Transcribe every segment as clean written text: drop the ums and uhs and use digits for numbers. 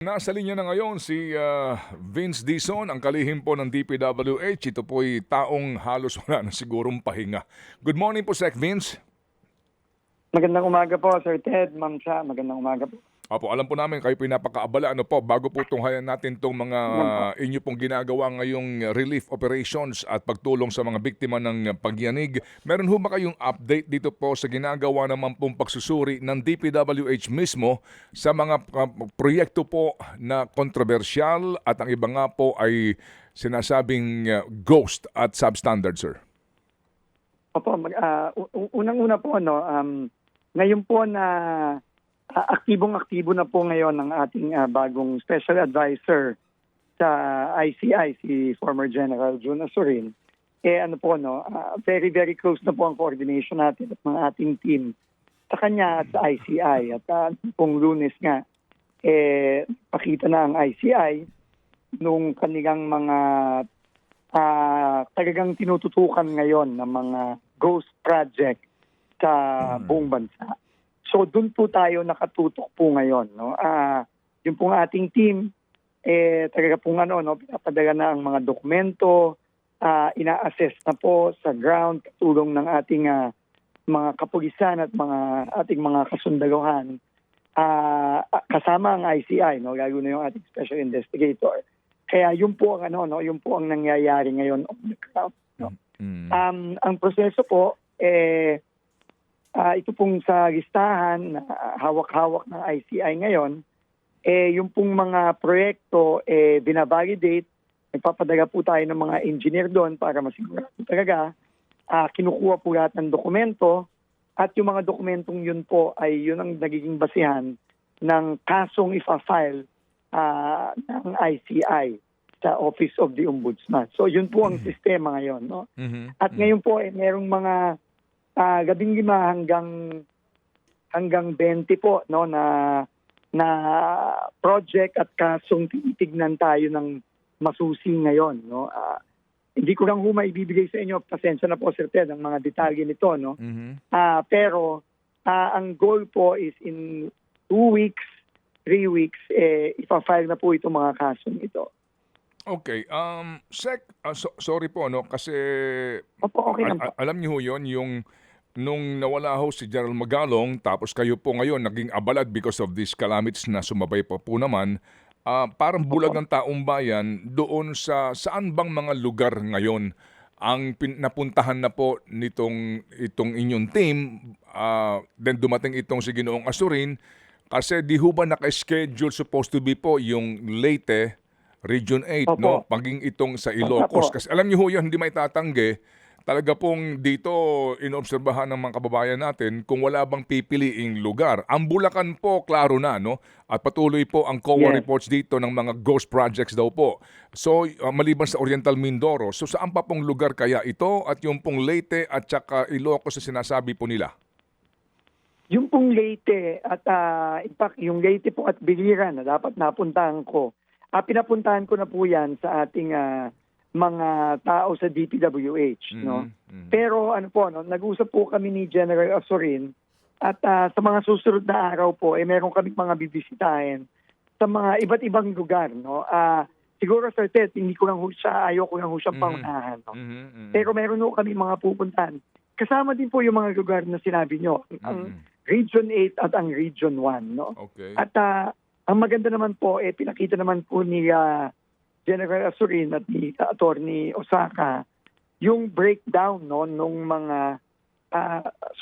Nasa linya na ngayon si Vince Dizon, ang kalihim po ng DPWH. Ito po'y taong halos wala na sigurong pahinga. Good morning po, Sec Vince. Magandang umaga po, Sir Ted, Ma'am Cha. Magandang umaga po. Opo, alam po namin kayo po napakaabala. Ano po, bago po tunghayan natin itong mga inyo pong ginagawa ngayong relief operations at pagtulong sa mga biktima ng pagyanig, meron ho ba kayong update dito po sa ginagawa naman pong pagsusuri ng DPWH mismo sa mga proyekto po na kontrobersyal at ang iba nga po ay sinasabing ghost at substandard, sir? Opo, unang-una po, ngayon po na aktibong-aktibo na po ngayon ang ating bagong special advisor sa ICI, si former General Jun Azurin. Very, very close na po ang coordination natin at mga ating team sa kanya at sa ICI. At pong Lunes nga, pakita na ang ICI nung kanilang mga talagang tinututukan ngayon ng mga ghost project sa buong bansa. So doon po tayo nakatutok po ngayon, no. Yung pong ating team talaga pong pinapadala na ang mga dokumento, ina-assess na po sa ground tulong ng ating mga kapulisan at ating mga kasundaluhan. Kasama ang ICI, no, lalo na yung ating special investigator. Kaya yun po ang nangyayari ngayon on the ground, no. Ang proseso po ito pong sa listahan na hawak-hawak ng ICI ngayon, yung pong mga proyekto binavalidate, nagpapadala po tayo ng mga engineer doon para masigurado talaga, kinukuha po lahat ng dokumento at yung mga dokumentong yun po ay yun ang nagiging basihan ng kasong ifa-file ng ICI sa Office of the Ombudsman. So yun po ang sistema ngayon, no? At ngayon po merong mga 15 hanggang 20 po, no, na project at kasong tinitignan tayo ng masusi ngayon, no. Hindi ko lang maibibigay sa inyo, pasensya na po, Sir Ted, ang mga detalye nito, no. Pero ang goal po is in 2 weeks, 3 weeks, ipa-file na po itong mga kasong ito. Okay, Sec, sorry po, no, kasi Opo, okay lang po. alam niyo ho yun, yung nung nawala ho si General Magalong, tapos kayo po ngayon naging abalad because of these calamities na sumabay pa po naman, parang bulag ng taong bayan doon sa saan bang mga lugar ngayon ang napuntahan na po itong inyong team, then dumating itong si Ginoong Azurin, kasi di ho ba naka-schedule supposed to be po yung Leyte, Region 8, Opo. no? Paging itong sa Ilocos. Opo. Kasi alam niyo ho yan, hindi may tatanggi. Talaga pong dito inoobserbahan ng mga kababayan natin kung wala bang pipiliing lugar. Ang Bulacan po, klaro na, no? At patuloy po ang COA Yes. reports dito ng mga ghost projects daw po. So, maliban sa Oriental Mindoro, so saan pa pong lugar kaya ito at yung pong Leyte at saka Ilocos na sinasabi po nila? Yung pong Leyte at in fact, yung Leyte po at Biliran na dapat napuntahan ko. Pinapuntahan ko na po yan sa ating mga tao sa DPWH, no. Pero nag-usap po kami ni General Azurin at sa mga susunod na araw po meron kaming mga bibisitahin sa mga iba't ibang lugar, no. Siguro, Sir Ted, ayaw ko lang siyang pangunahan, no. Pero meron po kami mga pupuntahan. Kasama din po yung mga lugar na sinabi nyo, ang Region 8 at ang Region 1, no. Okay. At ang maganda naman po, pinakita naman po ni General Azurin at ni Attorney Osaka yung breakdown, no, nung mga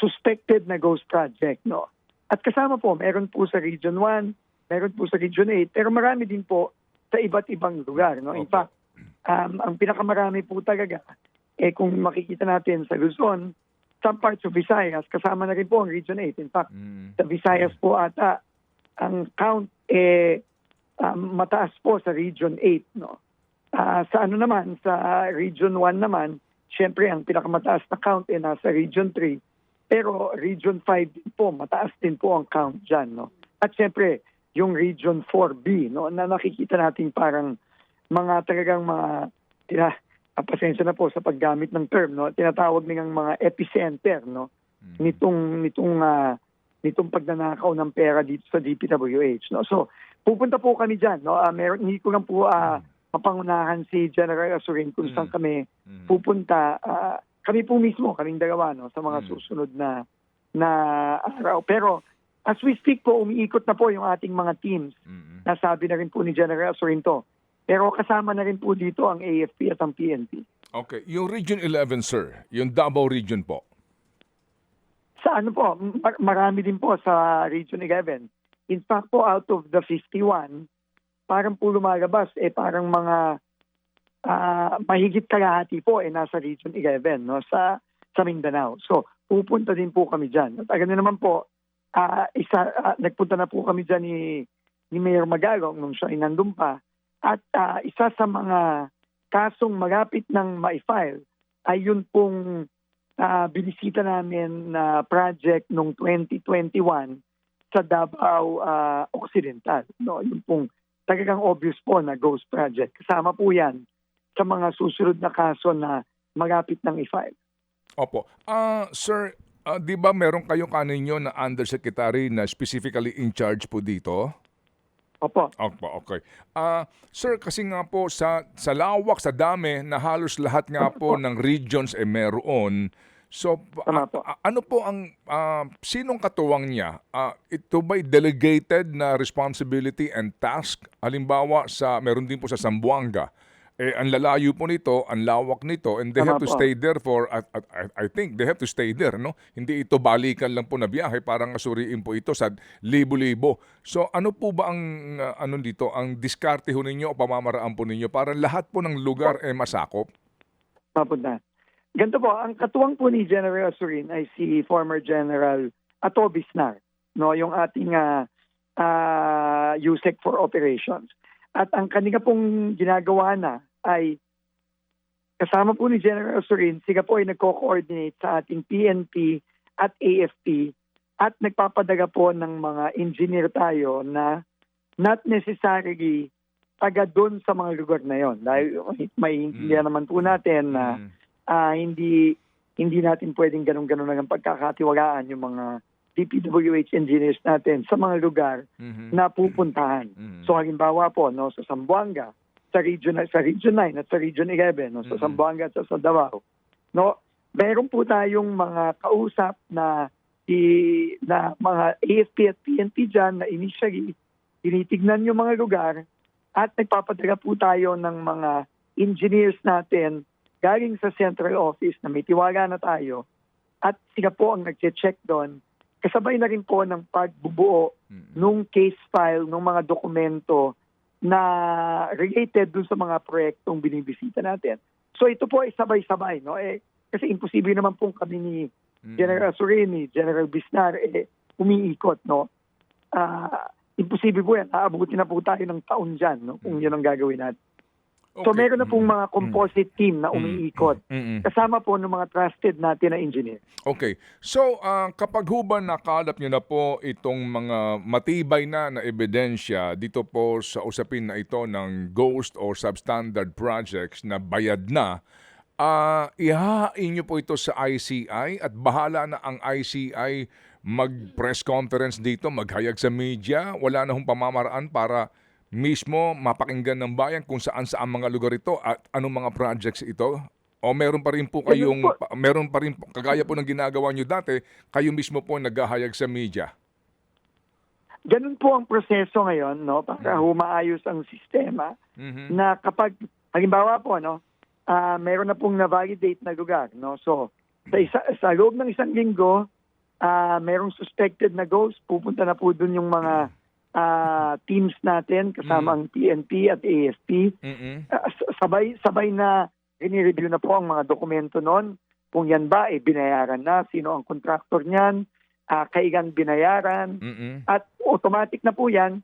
suspected na ghost project, no. At kasama po, meron po sa Region 1, meron po sa Region 8, pero marami din po sa iba't ibang lugar, no. In fact, ang pinakamarami po talaga, kung makikita natin sa Luzon, some parts of Visayas, kasama na rin po ang Region 8. In fact, sa Visayas po ata, ang count mataas po sa Region 8, no. Sa Region 1 naman, syempre ang pinakamataas na count nasa Region 3, pero Region 5 din po, mataas din po ang count diyan, no. At syempre, yung Region 4B, no, na nakikita natin parang talagang pasensya na po sa paggamit ng term, no, tinatawag nilang mga epicenter, no, nitong pagnanakaw ng pera dito sa DPWH, no. So pupunta po kami dyan. No? Hindi ko lang po mapangunahan si General Asurin kung saan kami pupunta. Kami po mismo, kaming dalawa, no, sa mga susunod na araw. Pero as we speak po, umiikot na po yung ating mga teams. Nasabi na rin po ni General Asurin to. Pero kasama na rin po dito ang AFP at ang PNP. Okay. Yung Region 11, sir, yung Davao Region po. Sa ano po, marami din po sa Region 11. In fact po, out of the 51, parang po lumalabas, parang mga mahigit kalahati po nasa Region 11, no, sa Mindanao. So, pupunta din po kami dyan. At agad naman po, nagpunta na po kami dyan ni Mayor Magalong nung siya ay nandun pa. At isa sa mga kasong malapit ng ma-file ay yun pong binisita namin na project noong 2021 sa Davao Occidental. No, yun pong talagang obvious po na ghost project. Kasama po yan sa mga susunod na kaso na malapit ng i-file. Opo. Sir, di ba meron kayong kaninyo na undersecretary na specifically in charge po dito? Opo. Opo, okay. Sir, kasi nga po sa lawak, sa dami, na halos lahat nga po ng regions meron. So, Tama po. ano po ang, sinong katuwang niya? Ito ba'y delegated na responsibility and task? Halimbawa, meron din po sa Zamboanga. Ang lalayo po nito, ang lawak nito, and they Tama have to po. stay there for, I think they have to stay there, no? Hindi ito balikan lang po na biyahe, parang asuriin po ito sa libo-libo. So ano po ba ang, dito, ang diskarte ho ninyo o pamamaraan po ninyo para lahat po ng lugar masakop? Mapunta. Ganito po, ang katuwang po ni General Asurin ay si former General Ato Bisnar, no, yung ating USEC for Operations. At ang kanila pong ginagawa na ay kasama po ni General Asurin, sila po ay nagko-coordinate sa ating PNP at AFP at nagpapadala po ng mga engineer tayo na not necessarily taga doon sa mga lugar na yon. Dahil may intindihan naman po natin na hindi natin pwedeng ganun-ganun lang pagkakatiwalaan yung mga DPWH engineers natin sa mga lugar na pupuntahan. So halimbawa po, no, sa Zamboanga, sa Region 9 at sa Region 11, no, sa Zamboanga at sa Davao. No, meron po tayong mga kausap na mga AFP at PNP dyan na initially tinitignan yung mga lugar at nagpapadala po tayo ng mga engineers natin galing sa central office na may tiwala na tayo at sila po ang nag-check doon. Kasabay na rin po ng pagbubuo nung case file, nung mga dokumento na related dun sa mga proyektong binibisita natin. So ito po ay sabay-sabay, no? Kasi imposible naman pong kami ni General Asurin, ni General Bisnar, umiikot, no? Imposible po yan. Aabutin na po tayo ng taon dyan, no? Kung yun ang gagawin natin. So Okay. meron na pong mga composite team na umiikot. Kasama po ng mga trusted natin na engineer. Okay. So, kapag ho ba nakalap nyo na po itong mga matibay na ebidensya dito po sa usapin na ito ng ghost or substandard projects na bayad na, ihahain nyo po ito sa ICI at bahala na ang ICI mag-press conference dito, maghayag sa media, wala na hong pamamaraan para mismo mapakinggan ng bayan kung saan mga lugar ito at anong mga projects ito? O meron pa rin po kayong, meron pa rin po, kagaya po ng ginagawa nyo dati, kayo mismo po naghahayag sa media? Ganun po ang proseso ngayon, no, para humaayos ang sistema na kapag, halimbawa po, no, meron na pong na-validate na lugar, no, so sa loob ng isang linggo, merong suspected na ghost, pupunta na po dun yung mga teams natin kasama ang PNP at AFP. Sabay na rini-review na po ang mga dokumento noon. Kung yan ba, binayaran na, sino ang contractor niyan, kailan binayaran, at automatic na po yan,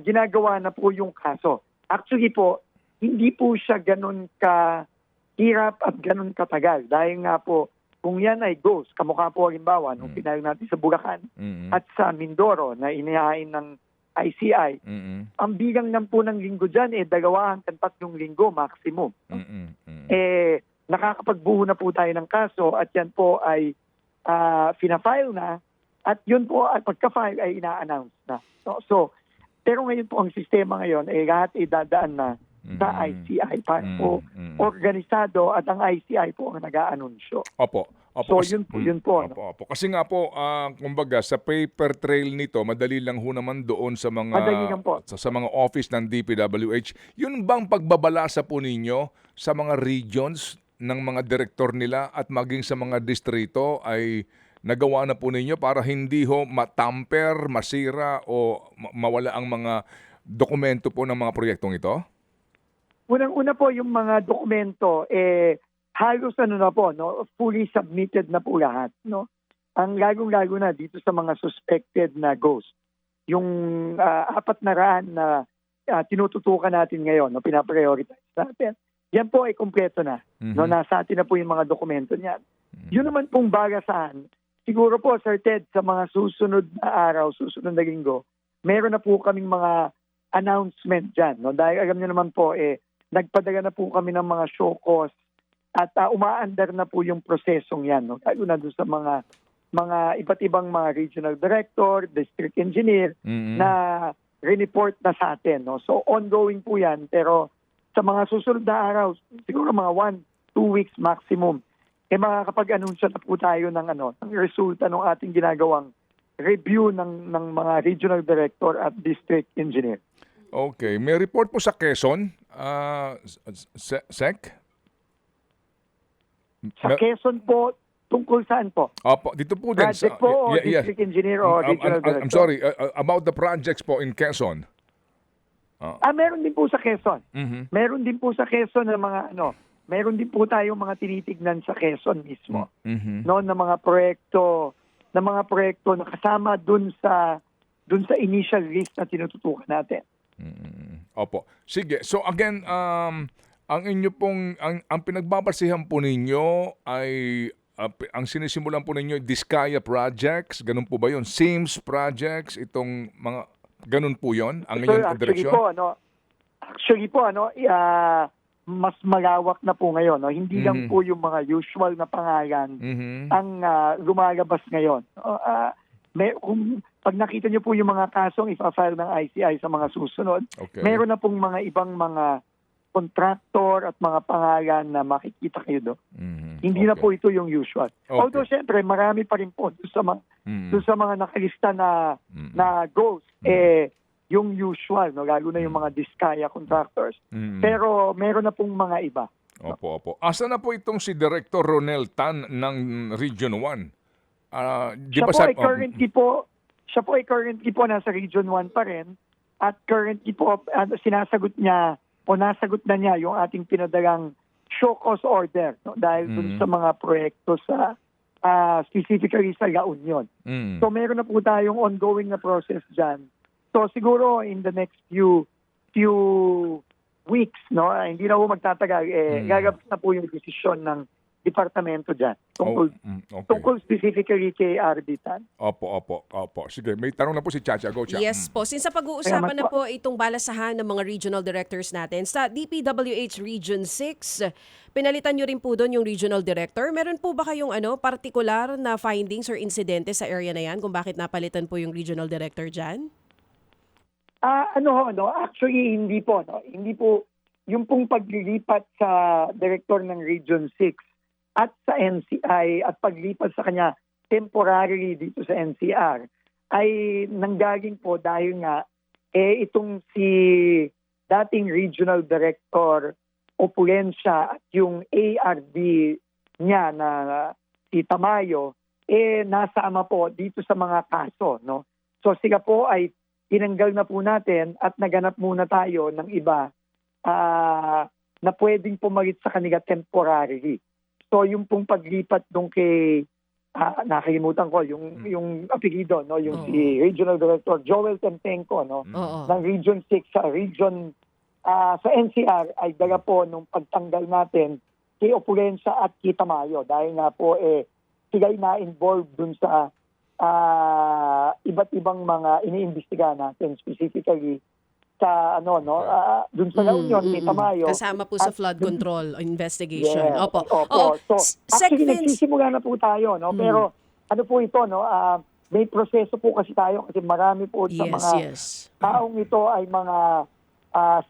ginagawa na po yung kaso. Actually po, hindi po siya ganun kahirap at ganun katagal. Dahil nga po, kung yan ay ghost, kamukha po halimbawa nung pinayag natin sa Bulacan at sa Mindoro na inihain ng ICI, ang bilang lang po ng linggo dyan, 2 hanggang 3 linggo maximum. Nakakapagbuo na po tayo ng kaso at yan po ay fina-file na at yun po at pagka-file ay ina-announce na. So Pero ngayon po ang sistema ngayon ay lahat idadaan na sa ICI para po organisado at ang ICI po ang nag-aanunsyo. Opo. Opo. So yun po. No? Opo. Kasi nga po, kumbaga sa paper trail nito, madali lang ho naman doon sa mga Madali lang po. sa mga office ng DPWH. Yun bang pagbabalasa po ninyo sa mga regions ng mga direktor nila at maging sa mga distrito ay nagawa na po ninyo para hindi ho matamper, masira o mawala ang mga dokumento po ng mga proyektong ito? Unang-una po yung mga dokumento halos na po, no, fully submitted na po lahat, no. Ang lagong-lago na dito sa mga suspected na ghost. Yung 400 na tinututukan natin ngayon, no, pinaprioritize natin. Yan po ay kumpleto na. No, nasa atin na po yung mga dokumento niyan. Yun naman pong bagasan. Siguro po, Sir Ted, sa mga susunod na araw, susunod na linggo, meron na po kaming mga announcement dyan. No? Dahil alam niyo naman po, nagpadala na po kami ng mga show cause at umaandar na po yung prosesong yan. No? Lalo na doon sa mga iba't ibang mga regional director, district engineer na report na sa atin. No? So ongoing po yan. Pero sa mga susunod na araw, siguro mga 1-2 weeks maximum, makakapag-anunsyo na po tayo ng resulta ng ating ginagawang review ng mga regional director at district engineer. Okay. May report po sa Quezon, Sec? Sa Quezon po, tungkol saan po? Opo, dito po din. Project po o district engineer o regional director? I'm sorry, about the projects po in Quezon. Meron din po sa Quezon. Meron din po sa Quezon ng mga meron din po tayong mga tinitignan sa Quezon mismo. No, na mga proyekto na kasama dun sa initial list na tinututukan natin. Opo. Sige. So again, ang inyo pong ang pinagbabasihan po ninyo ay ang sinisimulan po ninyo Diskaya projects, ganun po ba 'yon? Sims projects, itong mga ganun po 'yon ang inyong direksyon? Actually po mas malawak na po ngayon, no? Hindi lang po yung mga usual na pangalan ang lumalabas ngayon. Pag nakita niyo po yung mga kasong ipa-file ng ICI sa mga susunod, meron na pong mga ibang mga contractor at mga pangalan na makikita kayo doon. Hindi na po ito yung usual. Although syempre marami pa rin po doon sa mga nakalista na goals, yung usual, no, lalo na yung mga Diskaya contractors. Pero meron na pong mga iba. Opo. Asa na po itong si Director Ronel Tan ng Region 1? Siya po ay currently po nasa Region 1 pa rin at currently po sinasagot niya o nasagot na niya yung ating pinadalang show cause order, no, dahil dun sa mga proyekto sa specifically sa La Union. So meron na po tayong ongoing na process dyan. So siguro in the next few weeks, no, hindi na po magtatagal, gagabas na po yung desisyon ng departamento dyan tungkol specifically kay RD Tan. Opo. Sige, may tanong na po si Chacha. Go, Cha. Yes po. Since pag-uusapan na po itong balasahan ng mga regional directors natin, sa DPWH Region 6, pinalitan nyo rin po doon yung regional director. Meron po ba kayong particular na findings or insidente sa area na yan kung bakit napalitan po yung regional director dyan? Actually, hindi po. No? Hindi po, yung pong paglilipat sa director ng Region 6 at sa NCI at paglipat sa kanya temporarily dito sa NCR ay nanggaling po dahil nga itong si dating regional director Opulencia at yung ARD niya na si Tamayo nasama po dito sa mga kaso, no. So sila po ay tinanggal na po natin at naganap muna tayo ng iba na pwedeng pumalit sa kanila temporarily. So yung pong paglipat doon kay nakalimutan ko yung apelyido, no, yung si Regional Director Joel Tempenco, no, ng Region 6 sa region sa NCR ay dala po nung pagtanggal natin kay Opulencia at kay Tamayo dahil nga po sila na involved dun sa iba't ibang mga iniimbestigahan natin, specifically sa dun sa La Union, kay Tamayo. Kasama po sa flood control investigation. Opo. So, Sec actually, Vince, nagsisimula na po tayo, no? Pero ano po ito, no? may proseso po kasi tayo kasi marami po sa Yes, mga yes. taong ito ay mga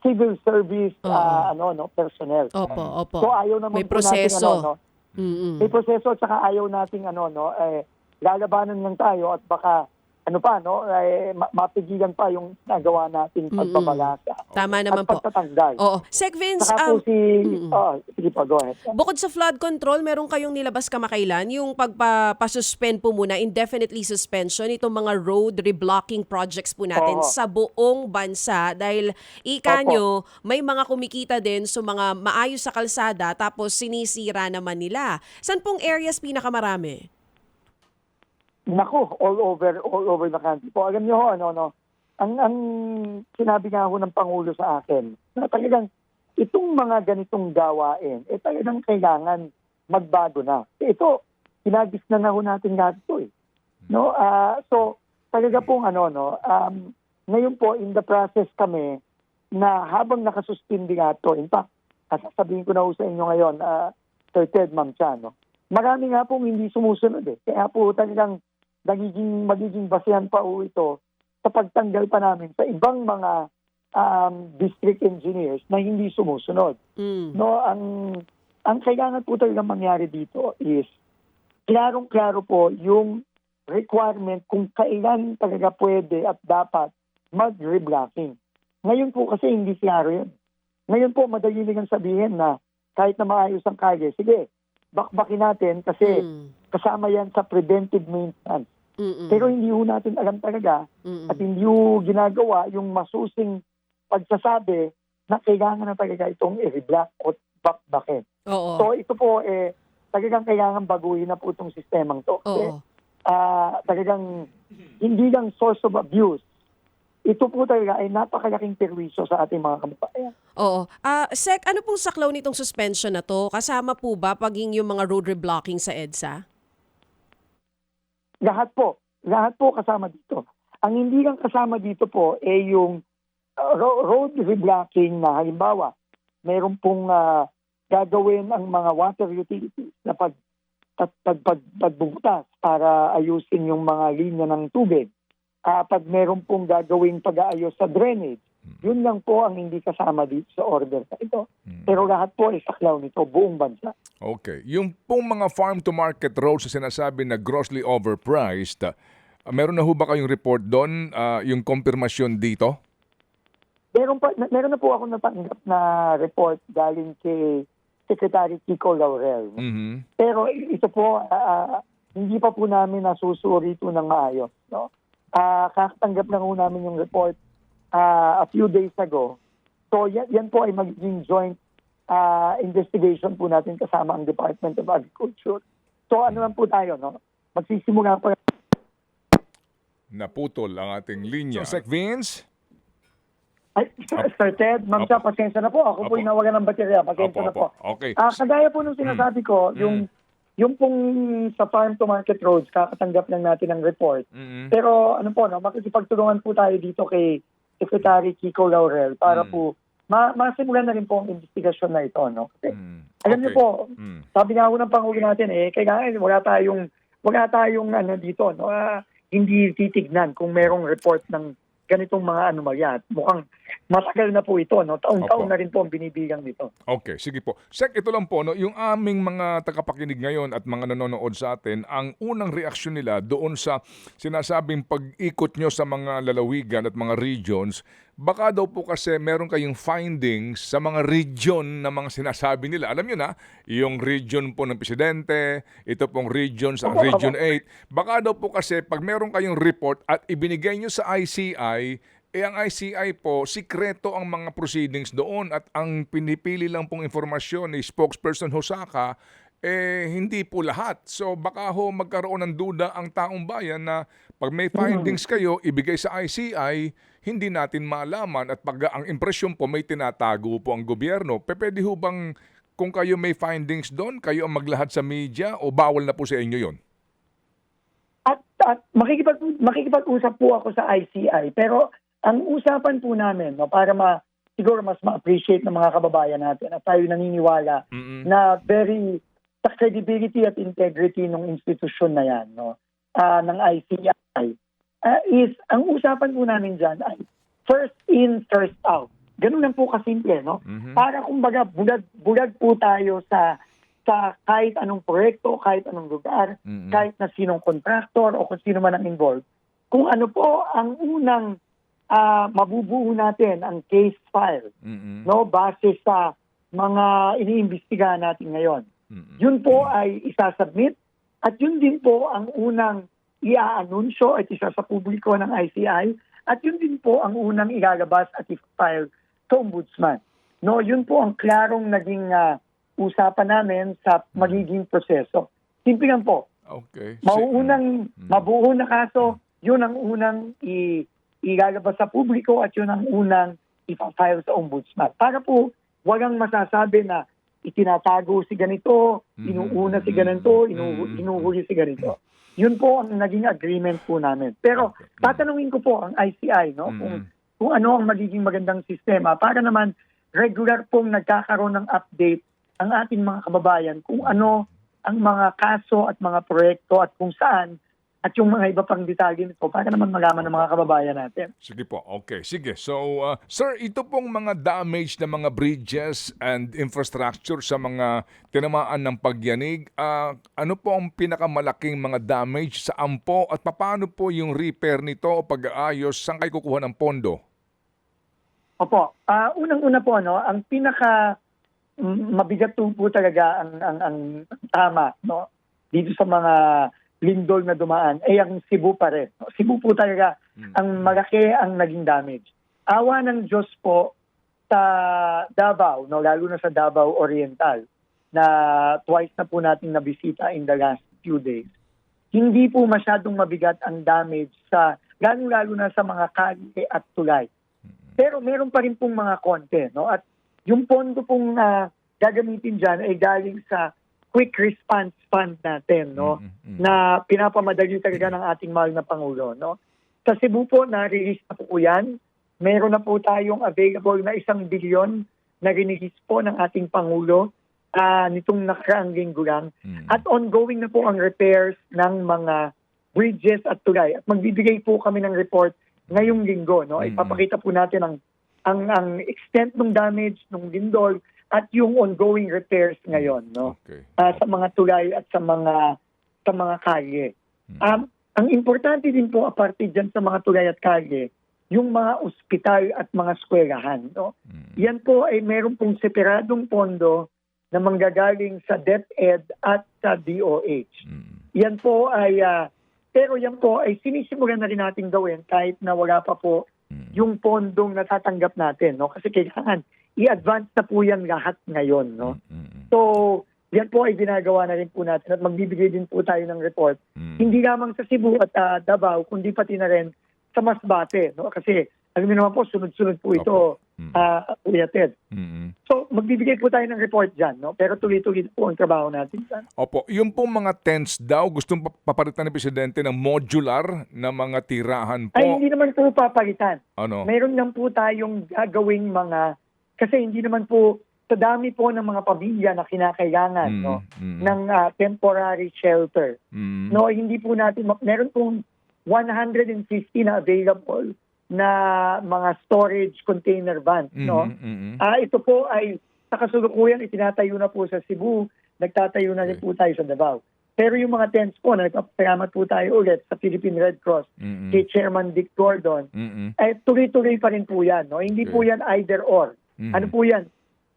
civil service Oo. personnel. Opo, opo. So ayaw naman May po natin proseso. Mm-mm. may proseso at saka ayaw nating lalabanan lang tayo at baka mapigilan pa yung nagawa nating pagbabalasa Tama at naman po. pagtatanggal. Oo. Sec Vince, Saka po sige po, go ahead. bukod sa flood control, meron kayong nilabas kamakailan yung pagpapasuspend po muna, indefinitely suspension, itong mga road reblocking projects po natin Oo. sa buong bansa dahil ika Opo. nyo, may mga kumikita din sa mga maayos sa kalsada tapos sinisira naman nila. San pong areas pinakamarami? Nako, all over the country po. Alam niyo ang sinabi nga ho ng Pangulo sa akin, na talagang itong mga ganitong gawain, talagang kailangan magbago na. Ito, pinagis na ho natin lahat ito eh. No? So, talaga pong ngayon po, in the process kami, na habang nakasuspindi nga ito, in fact, sasabihin ko na ho sa inyo ngayon, Sir Ted, Ma'am Cha, marami nga pong hindi sumusunod eh. Kaya po talagang magiging basehan pa ho ito sa pagtanggal pa namin sa ibang mga district engineers na hindi sumusunod. No, ang kailangan po talaga mangyari dito is klarong-klaro po yung requirement kung kailan talaga pwede at dapat mag-reblocking. Ngayon po kasi hindi klaro yun. Ngayon po madali lang sabihin na kahit na maayos ang kalye, sige, bakbakin natin kasi kasama yan sa preventive maintenance. Pero hindi ho natin alam talaga at hindi ho ginagawa yung masusing pagsasabi na kailangan na talaga itong i-reblock o bakbakin. Oo. So ito po talagang kailangan baguhin na po itong sistemang to. Oo. Talagang hindi lang source of abuse. Ito po talaga ay napakalaking perwisyo sa ating mga kababayan. Oo. Sec, ano pong saklaw nitong suspension na to? Kasama po ba paging yung mga road reblocking sa EDSA? Lahat po kasama dito. Ang hindi lang kasama dito po ay yung road reblocking na halimbawa, mayroon pong gagawin ang mga water utilities na pagbubutas para ayusin yung mga linya ng tubig. Pag mayroon pong gagawing pag-aayos sa drainage, yun lang po ang hindi kasama dito sa order na ito. Pero lahat po ay saklaw nito, buong bansa. Okay. Yung pong mga farm-to-market roads na sinasabi na grossly overpriced, meron na ho ba kayong report doon, yung konfirmasyon dito? Meron na po ako natanggap na report galing kay Secretary Kiko Laurel. Pero ito po, hindi pa po namin nasusuri ito ng maayos. No? Kakatanggap na po namin yung report a few days ago. So yan po ay magiging joint investigation po natin kasama ang Department of Agriculture. So ano lang po tayo, magsisimula po. Naputol ang ating linya. Sec Vince? Ay, Sir Ted, Ma'am Cha, pasensya na po. Ako po Opo. inawagan ng baterya. Pasensya na po. Okay. Kagaya po nung sinasabi ko, yung pong sa farm to market roads, kakatanggap lang natin ng report. Pero makikipagtulungan po tayo dito kay Secretary Kiko Laurel para po masimulan na rin po ang investigasyon na ito. No? Kasi, alam niyo po, sabi nga ho ng Pangulo natin, kailangan wala tayong dito, hindi titignan kung merong report ng ganitong mga anomalya. Mukhang matagal na po ito, taon-taon Opo. na rin po ang binibigang nito. Okay, sige po. Sec, ito lang po, yung aming mga tagapakinig ngayon at mga nanonood sa atin, ang unang reaksyon nila doon sa sinasabing pag-ikot nyo sa mga lalawigan at mga regions, baka daw po kasi meron kayong findings sa mga region na mga sinasabi nila. Alam nyo na, yung region po ng Presidente, ito pong region sa Region 8. Baka daw po kasi pag meron kayong report at ibinigay nyo sa ICI, ang ICI po, sikreto ang mga proceedings doon at ang pinipili lang pong informasyon ni spokesperson Hosaka, hindi po lahat. So baka ho magkaroon ng duda ang taong bayan na pag may findings kayo, ibigay sa ICI, hindi natin malaman at pag ang impresyon po may tinatago po ang gobyerno. Pwede ho bang kung kayo may findings doon, kayo ang maglahad sa media o bawal na po sa inyo yon? At makikipag-usap po ako sa ICI. Pero ang usapan po namin, para siguro mas ma-appreciate ng mga kababayan natin at tayo naniniwala na very sa credibility at integrity ng institusyon na yan. ng ICI is, ang usapan po namin dyan ay first in, first out. Ganun lang po kasimple, no? Para kumbaga bulag po tayo sa kahit anong proyekto, kahit anong lugar, kahit na sinong contractor o kung sino man ang involved. Kung ano po ang unang mabubuo natin ang case file, no, base sa mga iniimbestigahan natin ngayon. Yun po ay isasubmit at yun din po ang unang i-aanunsyo at isa sa publiko ng ICI at yun din po ang unang ilalabas at i-file sa Ombudsman. No, yun po ang klarong naging usapan namin sa magiging proseso. Simple lang po. Okay. Mabuo na kaso, yun ang unang ilalabas sa publiko at yun ang unang ipafile sa Ombudsman. Para po walang masasabi na itinatago si ganito, inuuna si ganito, inuhuli si ganito. Yun po ang naging agreement po namin. Pero tatanungin ko po ang ICI, no, kung ano ang magiging magandang sistema para naman regular pong nagkakaroon ng update ang ating mga kababayan kung ano ang mga kaso at mga proyekto at kung saan at yung mga iba pang detalye nito para naman malaman ng mga kababayan natin. Sige po. Okay. Sige. So, sir, ito pong mga damage na mga bridges and infrastructure sa mga tinamaan ng pagyanig, ano po ang pinakamalaking mga damage sa AMPO at paano po yung repair nito o pag-aayos? Saan kayo kukuha ng pondo? Opo. Unang-una po, no, ang pinaka mabigat po talaga ang tama, no, dito sa mga lindol na dumaan ay ang Cebu pa rin. Cebu po talaga ang malaki ang naging damage. Awa ng Diyos po sa Davao, no, lalo na sa Davao Oriental na twice na po natin nabisita in the last few days. Hindi po masyadong mabigat ang damage sa lalo na sa mga kalye at tulay. Pero meron pa rin pong mga konti, no? At yung pondo pong gagamitin dyan ay galing sa quick response fund natin, no? Na pinapamadali talaga ng ating mahal na Pangulo, no? Sa Cebu po, na-release na po yan. Meron na po tayong available na 1 bilyon na release po ng ating Pangulo nitong nakaraang linggo lang. At ongoing na po ang repairs ng mga bridges at tulay. At magbibigay po kami ng report ngayong linggo, no? Ipapakita po natin ang extent ng damage ng lindol at yung ongoing repairs ngayon, no? Okay. Sa mga tulay at sa mga kalye. Ang importante din po aparte diyan sa mga tulay at kalye, yung mga ospital at mga eskwelahan, no? Yan po ay meron pong separadong pondo na manggagaling sa DepEd at sa DOH. Yan po ay pero yan po ay sinisimulan na rin natin gawin kahit na wala pa po yung pondong natatanggap natin, no? Kasi kailangan i-advance na po yan lahat ngayon, no? So, yan po ay ginagawa na rin po natin at magbibigay din po tayo ng report. Hindi lamang sa Cebu at Davao, kundi pati na rin sa Masbate, no? Kasi alam niyo naman po, sunod-sunod po ito, Kuya Ted. So, magbibigay po tayo ng report dyan, no? Pero tuloy-tuloy po ang trabaho natin dyan. Opo, yung pong mga tents daw, gustong papalitan ng Presidente ng modular na mga tirahan po. Ay, hindi naman po papalitan. Ano? Meron lang po tayong gagawing mga, kasi hindi naman po, sa dami po ng mga pamilya na kinakailangan, no, ng temporary shelter. No, hindi po natin, meron pong 150 na available na mga storage container vans, no? Ito po ay sa kasalukuyan itinatayo na po sa Cebu, nagtatayo na rin po tayo sa Davao. Pero yung mga tents po na nagpapasalamat po tayo ulit sa Philippine Red Cross, kay Chairman Dick Gordon, ay tuloy-tuloy pa rin po yan, no? Hindi po yan either or. Ano po yan?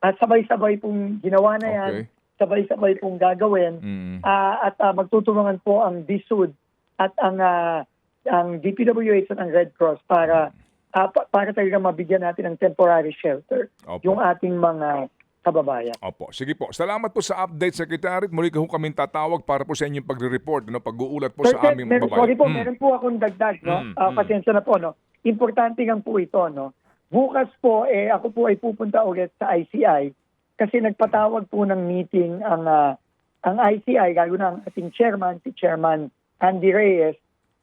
Sabay-sabay pong ginawa na yan, sabay-sabay pong gagawin, at magtutulungan po ang DSUD at ang DPWH at ang Red Cross para talaga mabigyan natin ng temporary shelter yung ating mga kababayan. Opo. Sige po. Salamat po sa update, Secretary. Muli ko kaming tatawag para po sa inyong pagre-report, no? Pag-uulat po sa aming mga babayan. Sorry po, meron po akong dagdag, no? Pasensya na po, no? Importante lang po ito, no? Bukas po, ako po ay pupunta ulit sa ICI kasi nagpatawag po ng meeting ang ICI, lalo na ang ating chairman, si Chairman Andy Reyes,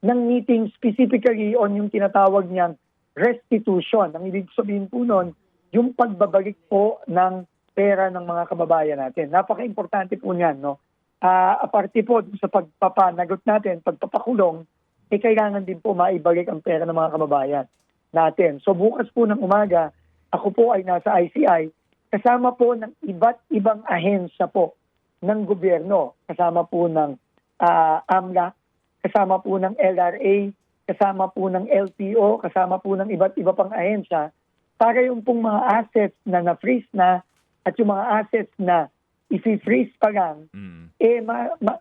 ng meeting specifically on yung tinatawag niyang restitution. Ang ibig sabihin po nun, yung pagbabalik po ng pera ng mga kababayan natin. Napaka-importante po niyan, no? aparte po sa pagpapanagot natin, pagpapakulong, kailangan din po maibalik ang pera ng mga kababayan natin. So bukas po ng umaga, ako po ay nasa ICI, kasama po ng iba't ibang ahensya po ng gobyerno, kasama po ng AMLA, kasama po ng LRA, kasama po ng LTO, kasama po ng iba't iba pang ahensya, para yung pong mga assets na na-freeze na at yung mga assets na i-freeze pa lang,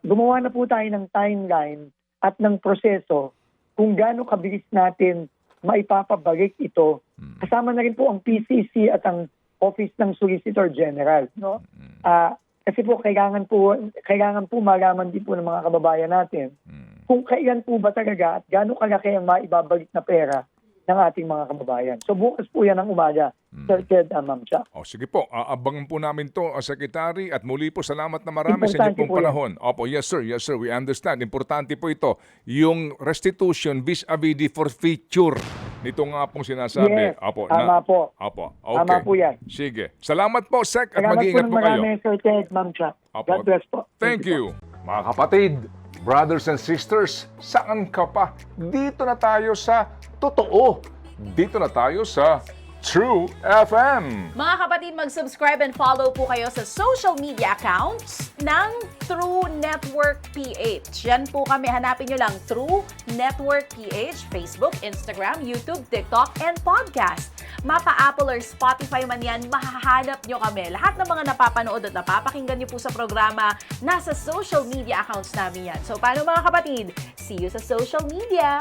gumawa na po tayo ng timeline at ng proseso kung gaano kabilis natin maipapabalik ito. Kasama na rin po ang PCC at ang Office ng Solicitor General. No? Kasi po kailangan po malaman din po ng mga kababayan natin kung kailan po ba talaga at gaano kalaki ang maibabalik na pera ng ating mga kababayan. So bukas po yan ang umaga, Sir Ted, Ma'am Cha. O sige po, aabangan po namin to, Secretary, at muli po salamat na marami sa inyong Importante pong po yan. panahon. Opo, yes sir, we understand. Importante po ito, yung restitution vis-a-vis the forfeiture. Nito nga pong sinasabi. Yes, Opo, tama po. Opo, okay. Tama po yan. Sige. Salamat po, Sec, at Salamat po mag-iingat ng po kayo. marami, Sir Ted, Ma'am Cha. Opo. God bless po. Thank you. Mga kapatid, brothers and sisters, saan ka pa? Dito na tayo sa totoo. Dito na tayo sa True FM. Mga kapatid, mag-subscribe and follow po kayo sa social media accounts ng True Network PH. Yan po kami. Hanapin nyo lang True Network PH, Facebook, Instagram, YouTube, TikTok, and podcast. Mapa-Apple or Spotify man yan, mahahanap nyo kami. Lahat ng mga napapanood at napapakinggan nyo po sa programa, nasa social media accounts namin yan. So, paano mga kapatid? See you sa social media!